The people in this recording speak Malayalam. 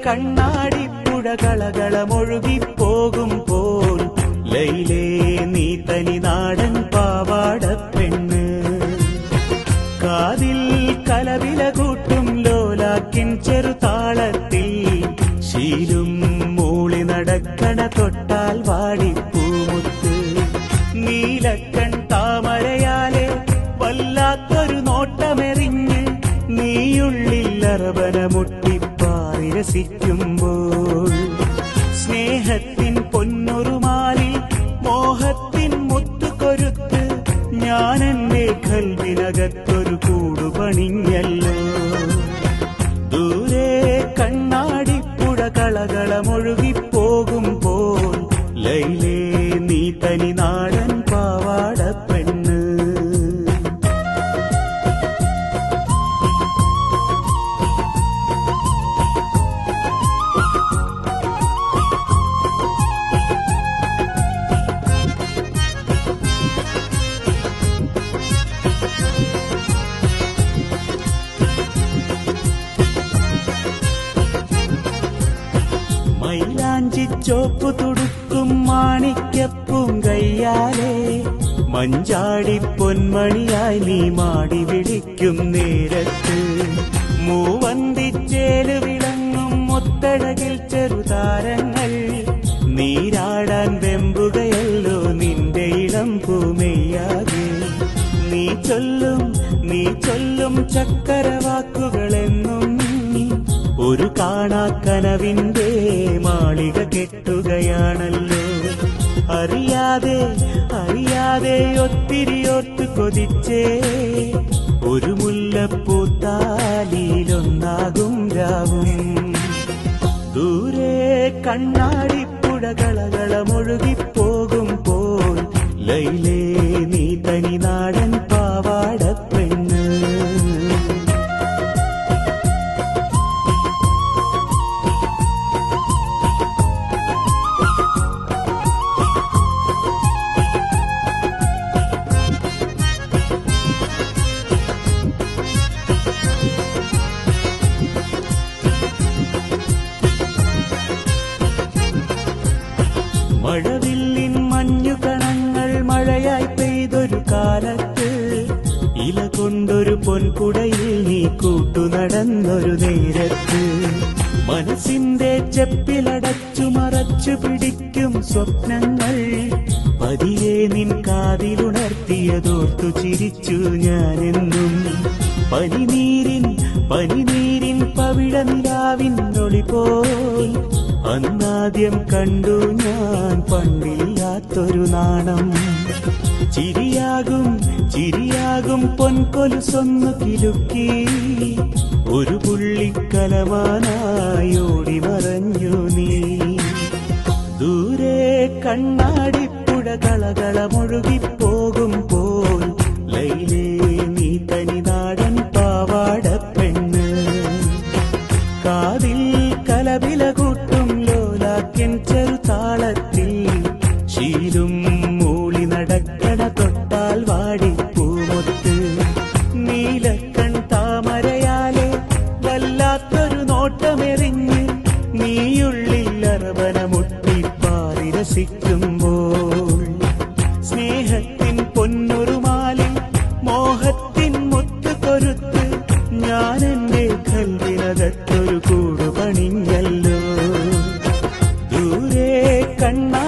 കണ്ണാടിപ്പുഴ കളകളമൊഴുകിപ്പോകുമ്പോൾ ലൈലേ നീ തനി നാടൻ പാവാടപ്പെണ്ണ്. കാതിൽ കലവില കൂട്ടും ലോലാക്കിൻ ചെറുതാളത്തിൽ ശീലും മൂളി നടക്കണ തൊട്ടാൽ വാടിപ്പൂമുത്ത്. നീലക്കൺ താമരയാലെ വല്ലാത്തൊരു നോട്ടമെറിഞ്ഞ് നീയുള്ളിൽ അറബന മുട്ടിപ്പാറി രസിക്കുമ്പോൾ സ്നേഹത്തിൻ പൊന്നുറുമാലിൽ മോഹത്തിൻ മുത്തുകൊരുത്ത് ഞാൻ എന്റെ കൽവിനകത്തൊരു കൂടുപണിഞ്ഞല്ലോ. ദൂരെ കണ്ണാടിപ്പുഴ കളകളമൊഴുകിപ്പോകുമ്പോൾ ലൈലേ നീ തനി നാടൻ പാവാടപ്പെണ്ണ്. മൈലാഞ്ചി ചോപ്പു തുടുക്കും മാണിക്യപ്പും കയ്യാലെ മഞ്ചാടി പൊന്മണിയായി നീ മാടി വിളിക്കും നേരത്ത് മൂവന്തിച്ചേല് വിളങ്ങും മുത്തഴകിൽ ചെറുതാരങ്ങൾ നീരാടാൻ വെമ്പുകയല്ലോ നിന്റെ ഇളം പൂമെയ്യാകെ. നീ ചൊല്ലും ചക്കരവാക്കുകളെന്നും ഒരു കാണാക്കനവിന്റെ മാളിക കെട്ടുകയാണല്ലോ. അറിയാതെ ഒത്തിരി ഓർത്ത് കൊതിച്ചേ ഒരു മുല്ലപ്പൂത്താലിയിലൊന്നാകും രാവും. ദൂരെ കണ്ണാടിപ്പുഴ കളകളമൊഴുകിപ്പോകുമ്പോൾ ലൈലേ നീ തനി നാടൻ പാവാടപ്പെണ്ണ്. മഴവില്ലിൻ മഞ്ഞുകണങ്ങൾ മഴയായി പെയ്തൊരു കാലത്ത് ഇല കൊണ്ടൊരു പൊൻകുടയിൽ നീ കൂട്ടുനടന്നൊരു നേരത്ത് മനസ്സിന്റെ ചെപ്പിലടച്ചു മറച്ചു പിടിക്കും സ്വപ്നങ്ങൾ പതിയെ നിൻ കാതിലുണർത്തിയതോർത്തു ചിരിച്ചു ഞാനെന്നും. പനിനീരിൻ പവിഴനിലാവിൻ ഒളി പോൽ അന്നാദ്യം കണ്ടു ഞാൻ പണ്ടില്ലാത്തൊരു നാണം. ചിരിയാകും പൊൻകൊലുസൊന്നു കിലുക്കി ഒരു പുള്ളിക്കലമാനായി ഓടി മറഞ്ഞു നീ. ദൂരെ കണ്ണാടിപ്പുഴ കളകളമൊഴുകിപ്പോകുമ്പോൾ ലൈലേ നീ തനി നാടൻ പാവാടപ്പെണ്ണ്. കാതിൽ കലവില കൂട്ടും ലോലാക്കിൻ ചെറുതാളത്തിൽ ശീലും മൂളി നടക്കണ തൊട്ടാൽ വാടിപ്പൂമുത്ത്. നീലക്കൺ താമരയാലെ വല്ലാത്തൊരു നോട്ടമെറിഞ്ഞ് നീയുള്ളിൽ അറബന മുട്ടിപ്പാറി രസിക്കുമ്പോൾ സ്നേഹത്തിൻ പൊന്നുറുമാലിൽ മോഹത്തിൻ മുത്തുകൊരുത്ത് ഞാൻ എന്റെ കൽവിനകത്തൊരു കൂടുപണിഞ്ഞല്ലോ. ദൂരെ കണ്ണാ